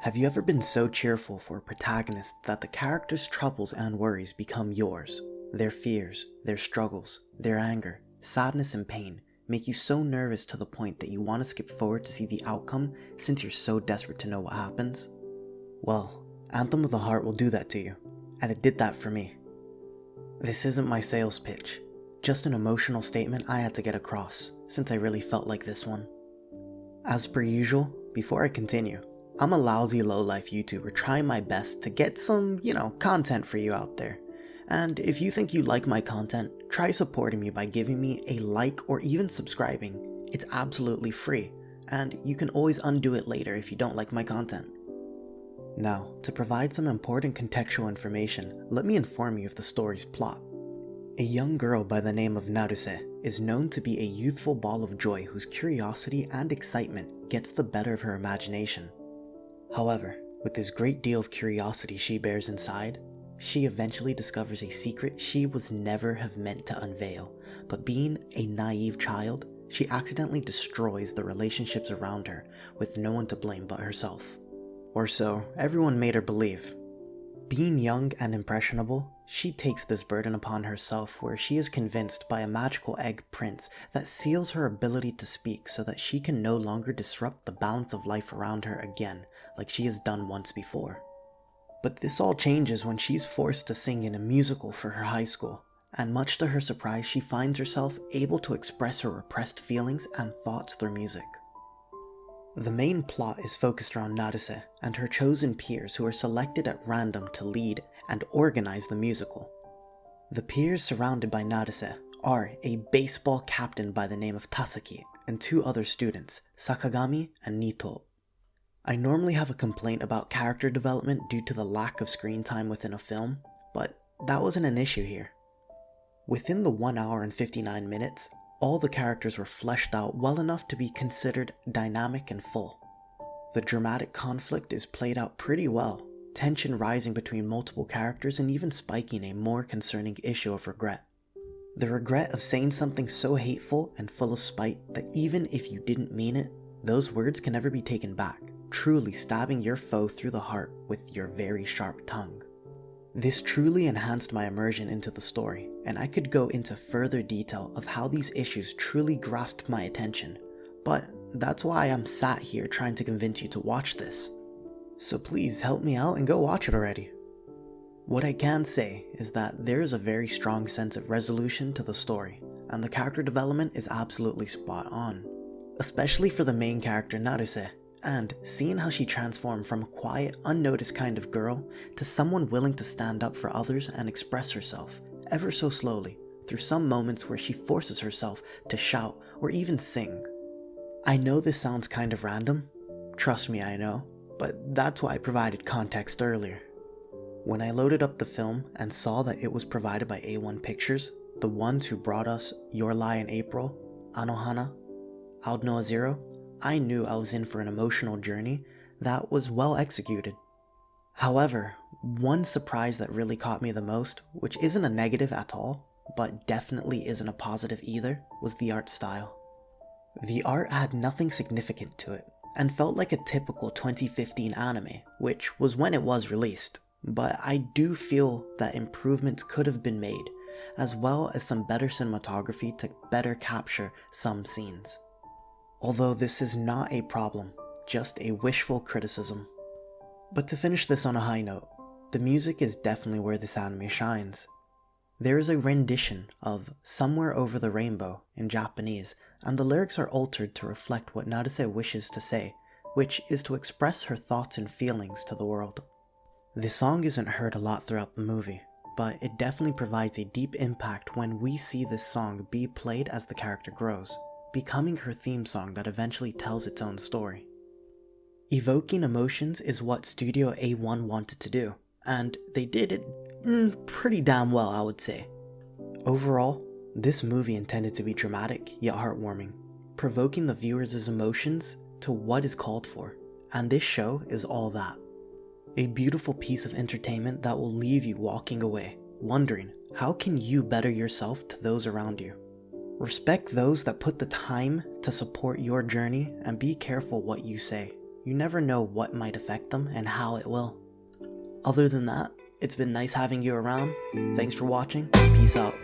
Have you ever been so cheerful for a protagonist that the character's troubles and worries become yours? Their fears, their struggles, their anger, sadness and pain make you so nervous to the point that you want to skip forward to see the outcome since you're so desperate to know what happens? Well, Anthem of the Heart will do that to you, and it did that for me. This isn't my sales pitch, just an emotional statement I had to get across since I really felt like this one. As per usual, before I continue, I'm a lousy low-life YouTuber trying my best to get some, content for you out there. And if you think you like my content, try supporting me by giving me a like or even subscribing. It's absolutely free, and you can always undo it later if you don't like my content. Now, to provide some important contextual information, let me inform you of the story's plot. A young girl by the name of Naruse is known to be a youthful ball of joy whose curiosity and excitement gets the better of her imagination. However, with this great deal of curiosity she bears inside, she eventually discovers a secret she was never have meant to unveil, but being a naive child, she accidentally destroys the relationships around her with no one to blame but herself. Or so everyone made her believe. Being young and impressionable, she takes this burden upon herself where she is convinced by a magical egg prince that seals her ability to speak so that she can no longer disrupt the balance of life around her again like she has done once before. But this all changes when she's forced to sing in a musical for her high school, and much to her surprise she finds herself able to express her repressed feelings and thoughts through music. The main plot is focused around Naruse and her chosen peers who are selected at random to lead and organize the musical. The peers surrounded by Naruse are a baseball captain by the name of Tasaki and two other students, Sakagami and Mito. I normally have a complaint about character development due to the lack of screen time within a film, but that wasn't an issue here. Within the 1 hour and 59 minutes, all the characters were fleshed out well enough to be considered dynamic and full. The dramatic conflict is played out pretty well, tension rising between multiple characters and even spiking a more concerning issue of regret. The regret of saying something so hateful and full of spite that even if you didn't mean it, those words can never be taken back, truly stabbing your foe through the heart with your very sharp tongue. This truly enhanced my immersion into the story, and I could go into further detail of how these issues truly grasped my attention, but that's why I'm sat here trying to convince you to watch this. So please help me out and go watch it already. What I can say is that there is a very strong sense of resolution to the story, and the character development is absolutely spot on, especially for the main character Naruse. And seeing how she transformed from a quiet, unnoticed kind of girl to someone willing to stand up for others and express herself, ever so slowly, through some moments where she forces herself to shout or even sing. I know this sounds kind of random, trust me I know, but that's why I provided context earlier. When I loaded up the film and saw that it was provided by A1 Pictures, the ones who brought us Your Lie in April, Anohana, Aud no Zero, I knew I was in for an emotional journey that was well executed. However, one surprise that really caught me the most, which isn't a negative at all, but definitely isn't a positive either, was the art style. The art had nothing significant to it, and felt like a typical 2015 anime, which was when it was released, but I do feel that improvements could have been made, as well as some better cinematography to better capture some scenes. Although this is not a problem, just a wishful criticism. But to finish this on a high note, the music is definitely where this anime shines. There is a rendition of Somewhere Over the Rainbow in Japanese, and the lyrics are altered to reflect what Naruse wishes to say, which is to express her thoughts and feelings to the world. This song isn't heard a lot throughout the movie, but it definitely provides a deep impact when we see this song be played as the character grows, becoming her theme song that eventually tells its own story. Evoking emotions is what Studio A1 wanted to do, and they did it pretty damn well, I would say. Overall, this movie intended to be dramatic yet heartwarming, provoking the viewers' emotions to what is called for, and this show is all that. A beautiful piece of entertainment that will leave you walking away, wondering how can you better yourself to those around you. Respect those that put the time to support your journey and be careful what you say. You never know what might affect them and how it will. Other than that, it's been nice having you around. Thanks for watching. Peace out.